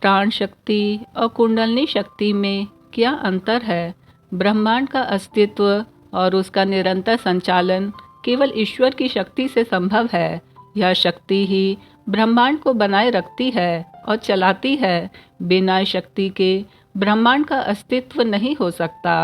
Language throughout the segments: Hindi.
प्राण शक्ति और कुंडलिनी शक्ति में क्या अंतर है? ब्रह्मांड का अस्तित्व और उसका निरंतर संचालन केवल ईश्वर की शक्ति से संभव है। यह शक्ति ही ब्रह्मांड को बनाए रखती है और चलाती है। बिना शक्ति के ब्रह्मांड का अस्तित्व नहीं हो सकता।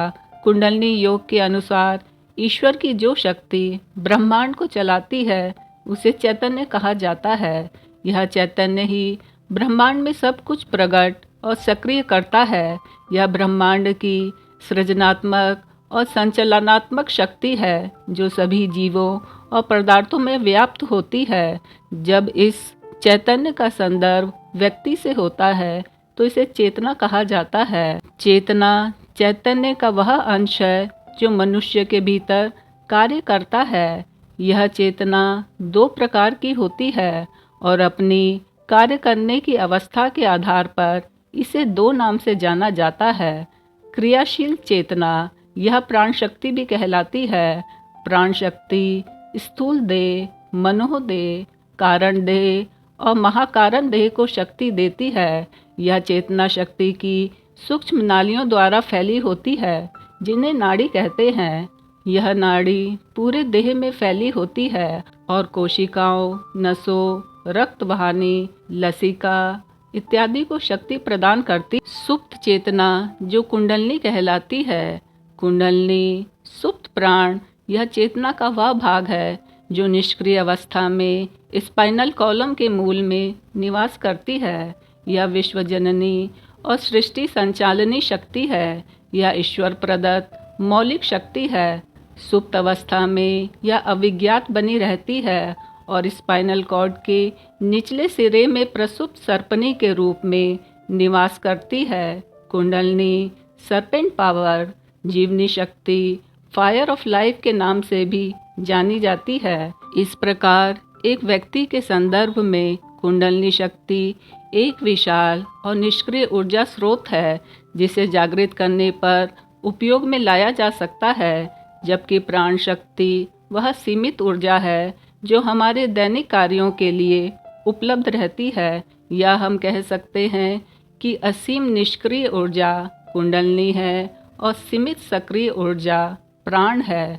कुंडलिनी योग के अनुसार ईश्वर की जो शक्ति ब्रह्मांड को चलाती है उसे चैतन्य कहा जाता है। यह चैतन्य ही ब्रह्मांड में सब कुछ प्रकट और सक्रिय करता है। यह ब्रह्मांड की सृजनात्मक और संचालनात्मक शक्ति है जो सभी जीवों और पदार्थों में व्याप्त होती है। जब इस चैतन्य का संदर्भ व्यक्ति से होता है तो इसे चेतना कहा जाता है। चेतना चैतन्य का वह अंश है जो मनुष्य के भीतर कार्य करता है। यह चेतना दो प्रकार की होती है और अपनी कार्य करने की अवस्था के आधार पर इसे दो नाम से जाना जाता है। क्रियाशील चेतना, यह प्राण शक्ति भी कहलाती है। प्राण शक्ति स्थूल देह, मनोदेह, कारण देह और महाकारण देह को शक्ति देती है। यह चेतना शक्ति की सूक्ष्म नालियों द्वारा फैली होती है जिन्हें नाड़ी कहते हैं। यह नाड़ी पूरे देह में फैली होती है और कोशिकाओं, नसों, रक्त वाहिनी, लसिका इत्यादि को शक्ति प्रदान करती। सुप्त चेतना जो कुंडलिनी कहलाती है। कुंडलिनी सुप्त प्राण यह चेतना का वह भाग है जो निष्क्रिय अवस्था में स्पाइनल कॉलम के मूल में निवास करती है। यह विश्व जननी और सृष्टि संचालनी शक्ति है। यह ईश्वर प्रदत्त मौलिक शक्ति है। सुप्त अवस्था में यह अविज्ञात बनी रहती है और स्पाइनल कॉर्ड के निचले सिरे में प्रसुप्त सर्पनी के रूप में निवास करती है। कुंडलिनी सर्पेंट पावर, जीवनी शक्ति, फायर ऑफ लाइफ के नाम से भी जानी जाती है। इस प्रकार एक व्यक्ति के संदर्भ में कुंडलिनी शक्ति एक विशाल और निष्क्रिय ऊर्जा स्रोत है जिसे जागृत करने पर उपयोग में लाया जा सकता है, जबकि प्राण शक्ति वह सीमित ऊर्जा है जो हमारे दैनिक कार्यों के लिए उपलब्ध रहती है। या हम कह सकते हैं कि असीम निष्क्रिय ऊर्जा कुंडलिनी है और सीमित सक्रिय ऊर्जा प्राण है।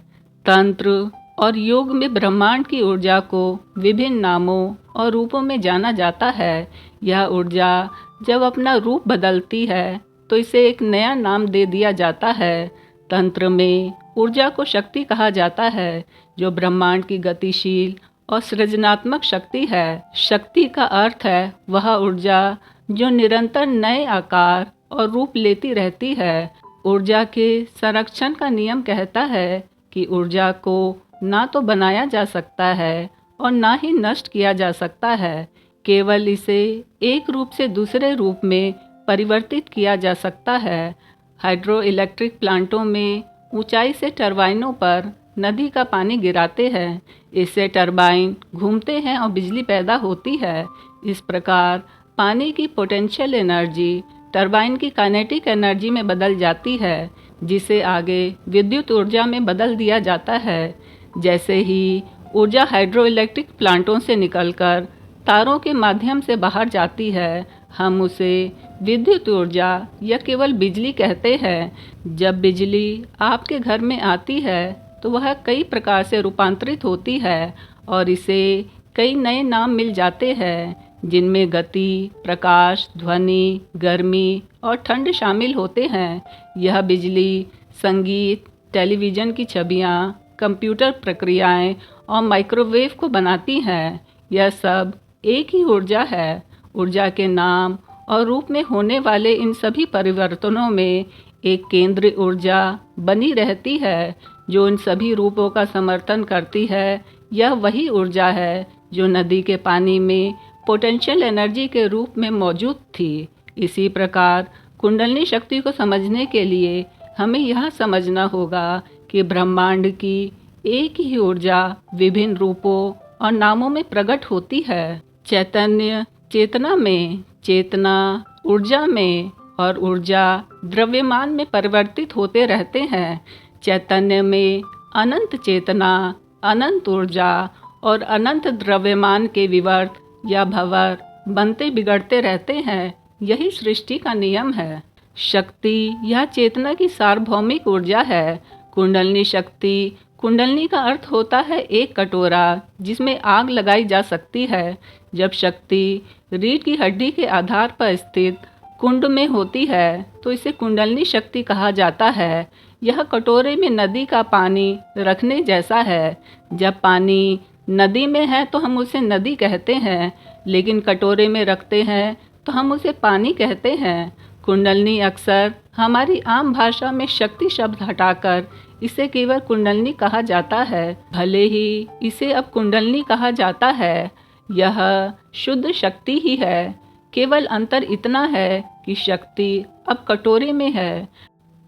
तंत्र और योग में ब्रह्मांड की ऊर्जा को विभिन्न नामों और रूपों में जाना जाता है। यह ऊर्जा जब अपना रूप बदलती है तो इसे एक नया नाम दे दिया जाता है। तंत्र में ऊर्जा को शक्ति कहा जाता है जो ब्रह्मांड की गतिशील और सृजनात्मक शक्ति है। शक्ति का अर्थ है वह ऊर्जा जो निरंतर नए आकार और रूप लेती रहती है। ऊर्जा के संरक्षण का नियम कहता है कि ऊर्जा को ना तो बनाया जा सकता है और ना ही नष्ट किया जा सकता है, केवल इसे एक रूप से दूसरे रूप में परिवर्तित किया जा सकता है। हाइड्रो इलेक्ट्रिक प्लांटों में ऊंचाई से टरबाइनों पर नदी का पानी गिराते हैं। इससे टरबाइन घूमते हैं और बिजली पैदा होती है। इस प्रकार पानी की पोटेंशियल एनर्जी टरबाइन की काइनेटिक एनर्जी में बदल जाती है, जिसे आगे विद्युत ऊर्जा में बदल दिया जाता है। जैसे ही ऊर्जा हाइड्रो इलेक्ट्रिक प्लांटों से निकलकर तारों के माध्यम से बाहर जाती है, हम उसे विद्युत ऊर्जा या केवल बिजली कहते हैं। जब बिजली आपके घर में आती है तो वह कई प्रकार से रूपांतरित होती है और इसे कई नए नाम मिल जाते हैं, जिनमें गति, प्रकाश, ध्वनि, गर्मी और ठंड शामिल होते हैं। यह बिजली संगीत, टेलीविज़न की छवियाँ, कंप्यूटर प्रक्रियाएं और माइक्रोवेव को बनाती हैं। यह सब एक ही ऊर्जा है। ऊर्जा के नाम और रूप में होने वाले इन सभी परिवर्तनों में एक केंद्रीय ऊर्जा बनी रहती है जो इन सभी रूपों का समर्थन करती है। यह वही ऊर्जा है जो नदी के पानी में पोटेंशियल एनर्जी के रूप में मौजूद थी। इसी प्रकार कुंडलिनी शक्ति को समझने के लिए हमें यह समझना होगा कि ब्रह्मांड की एक ही ऊर्जा विभिन्न रूपों और नामों में प्रकट होती है। चैतन्य चेतना में, चेतना ऊर्जा में और ऊर्जा द्रव्यमान में परिवर्तित होते रहते हैं। चैतन्य में अनंत चेतना, अनंत ऊर्जा और अनंत द्रव्यमान के विवर्त या भंवर बनते बिगड़ते रहते हैं, यही सृष्टि का नियम है। शक्ति यह चेतना की सार्वभौमिक ऊर्जा है। कुंडलिनी शक्ति, कुंडलिनी का अर्थ होता है एक कटोरा जिसमें आग लगाई जा सकती है। जब शक्ति रीढ़ की हड्डी के आधार पर स्थित कुंड में होती है तो इसे कुंडलिनी शक्ति कहा जाता है। यह कटोरे में नदी का पानी रखने जैसा है। जब पानी नदी में है तो हम उसे नदी कहते हैं, लेकिन कटोरे में रखते हैं तो हम उसे पानी कहते हैं। कुंडलिनी अक्सर हमारी आम भाषा में शक्ति शब्द हटाकर इसे केवल कुंडलिनी कहा जाता है। भले ही इसे अब कुंडलिनी कहा जाता है, यह शुद्ध शक्ति ही है। केवल अंतर इतना है कि शक्ति अब कटोरे में है।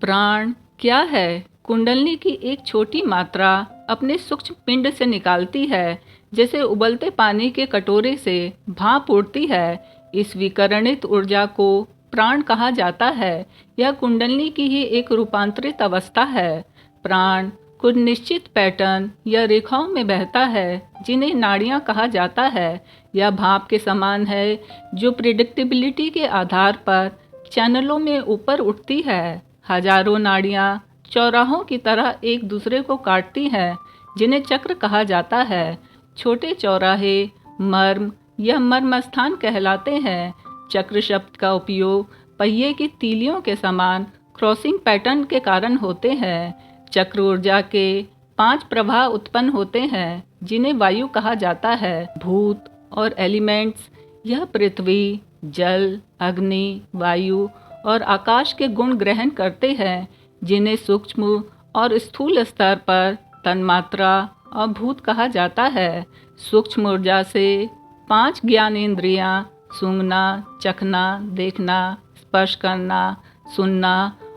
प्राण क्या है? कुंडलिनी की एक छोटी मात्रा अपने सूक्ष्म पिंड से निकालती है, जैसे उबलते पानी के कटोरे से भाप उड़ती है। इस विकरणित ऊर्जा को प्राण कहा जाता है। यह कुंडलिनी की ही एक रूपांतरित अवस्था है। प्राण कुछ निश्चित पैटर्न या रेखाओं में बहता है, जिन्हें नाड़ियाँ कहा जाता है। यह भाप के समान है जो प्रिडिक्टेबिलिटी के आधार पर चैनलों में ऊपर उठती है। हजारों नाड़ियाँ चौराहों की तरह एक दूसरे को काटती हैं, जिन्हें चक्र कहा जाता है। छोटे चौराहे मर्म या मर्म स्थान कहलाते हैं। चक्र शब्द का उपयोग पहिए की तीलियों के समान क्रॉसिंग पैटर्न के कारण होते हैं। चक्र ऊर्जा के 5 प्रवाह उत्पन्न होते हैं, जिन्हें वायु कहा जाता है। भूत और एलिमेंट्स यह पृथ्वी, जल, अग्नि, वायु और आकाश के गुण ग्रहण करते हैं, जिन्हें सूक्ष्म और स्थूल स्तर पर तन्मात्रा और भूत कहा जाता है। सूक्ष्म ऊर्जा से 5 ज्ञानेंद्रियाँ सूंघना, चखना, देखना, स्पर्श करना, सुनना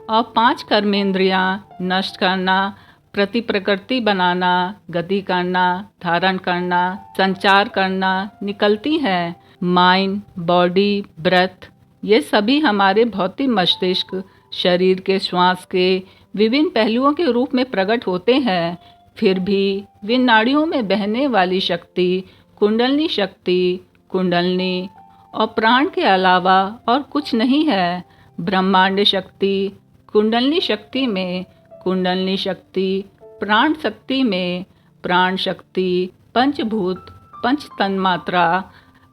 और 5 कर्मेंद्रियाँ नष्ट करना, प्रति प्रकृति बनाना, गति करना, धारण करना, संचार करना निकलती हैं। माइंड, बॉडी, ब्रेथ ये सभी हमारे भौतिक मस्तिष्क शरीर के श्वास के विभिन्न पहलुओं के रूप में प्रकट होते हैं। फिर भी वे नाड़ियों में बहने वाली शक्ति कुंडलिनी शक्ति, कुंडलिनी और प्राण के अलावा और कुछ नहीं है। ब्रह्मांड शक्ति कुंडलिनी शक्ति में, कुंडलिनी शक्ति प्राण शक्ति में, प्राण शक्ति पंचभूत, पंच तन्मात्रा,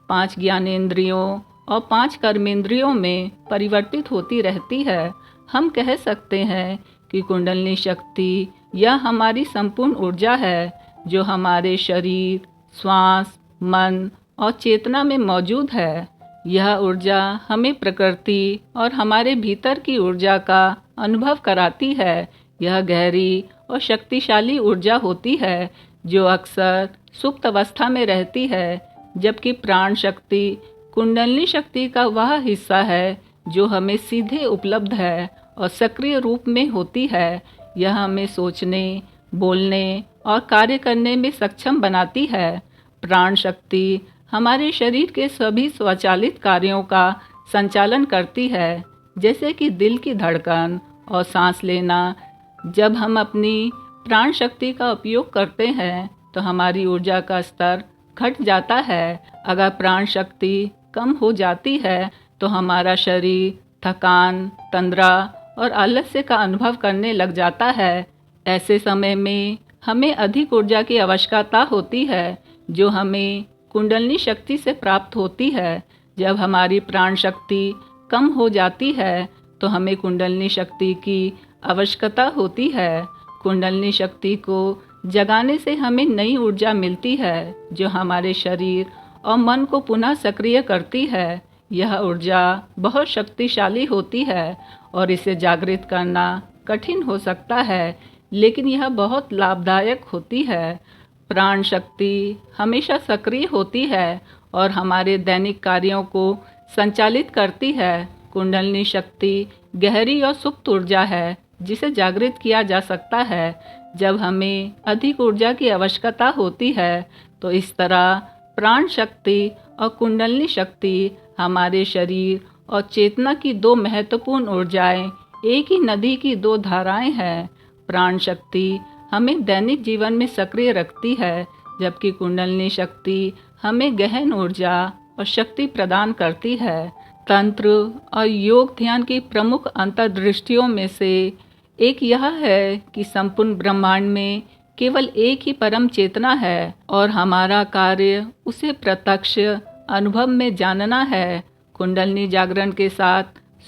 5 ज्ञानेंद्रियों और 5 कर्मेंद्रियों में परिवर्तित होती रहती है। हम कह सकते हैं कि कुंडलिनी शक्ति यह हमारी संपूर्ण ऊर्जा है, जो हमारे शरीर, श्वास, मन और चेतना में मौजूद है। यह ऊर्जा हमें प्रकृति और हमारे भीतर की ऊर्जा का अनुभव कराती है। यह गहरी और शक्तिशाली ऊर्जा होती है, जो अक्सर सुप्त अवस्था में रहती है, जबकि प्राण शक्ति कुंडलिनी शक्ति का वह हिस्सा है जो हमें सीधे उपलब्ध है और सक्रिय रूप में होती है। यह हमें सोचने, बोलने और कार्य करने में सक्षम बनाती है। प्राण शक्ति हमारे शरीर के सभी स्वचालित कार्यों का संचालन करती है, जैसे कि दिल की धड़कन और सांस लेना। जब हम अपनी प्राण शक्ति का उपयोग करते हैं तो हमारी ऊर्जा का स्तर घट जाता है। अगर प्राण शक्ति कम हो जाती है तो हमारा शरीर थकान, तंद्रा और आलस्य का अनुभव करने लग जाता है। ऐसे समय में हमें अधिक ऊर्जा की आवश्यकता होती है, जो हमें कुंडलिनी शक्ति से प्राप्त होती है। जब हमारी प्राण शक्ति कम हो जाती है तो हमें कुंडलिनी शक्ति की आवश्यकता होती है। कुंडलिनी शक्ति को जगाने से हमें नई ऊर्जा मिलती है, जो हमारे शरीर और मन को पुनः सक्रिय करती है। यह ऊर्जा बहुत शक्तिशाली होती है और इसे जागृत करना कठिन हो सकता है, लेकिन यह बहुत लाभदायक होती है। प्राण शक्ति हमेशा सक्रिय होती है और हमारे दैनिक कार्यों को संचालित करती है। कुंडलिनी शक्ति गहरी और सुप्त ऊर्जा है, जिसे जागृत किया जा सकता है जब हमें अधिक ऊर्जा की आवश्यकता होती है। तो इस तरह प्राण शक्ति और कुंडलिनी शक्ति हमारे शरीर और चेतना की 2 महत्वपूर्ण ऊर्जाएं, एक ही नदी की 2 धाराएं हैं। प्राण शक्ति हमें दैनिक जीवन में सक्रिय रखती है, जबकि कुंडलिनी शक्ति हमें गहन ऊर्जा और शक्ति प्रदान करती है। तंत्र और योग ध्यान की प्रमुख अंतर्दृष्टियों में से एक यह है कि संपूर्ण ब्रह्मांड में केवल एक ही परम चेतना है और हमारा कार्य उसे प्रत्यक्ष अनुभव में जानना है। कुंडलनी जागरण के साथ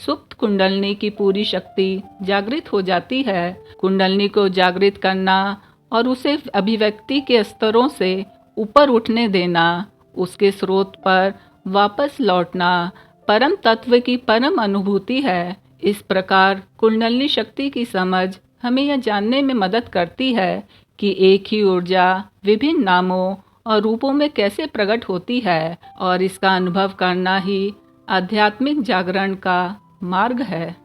सुप्त कुंडलनी की पूरी शक्ति जागृत हो जाती है। कुंडलनी को जागृत करना और उसे अभिव्यक्ति के स्तरों से ऊपर उठने देना, उसके स्रोत पर वापस लौटना परम तत्व की परम अनुभूति है। इस प्रकार कुंडलनी शक्ति की समझ हमें यह जानने में मदद करती है कि एक ही ऊर्जा विभिन्न नामों और रूपों में कैसे प्रकट होती है और इसका अनुभव करना ही आध्यात्मिक जागरण का मार्ग है।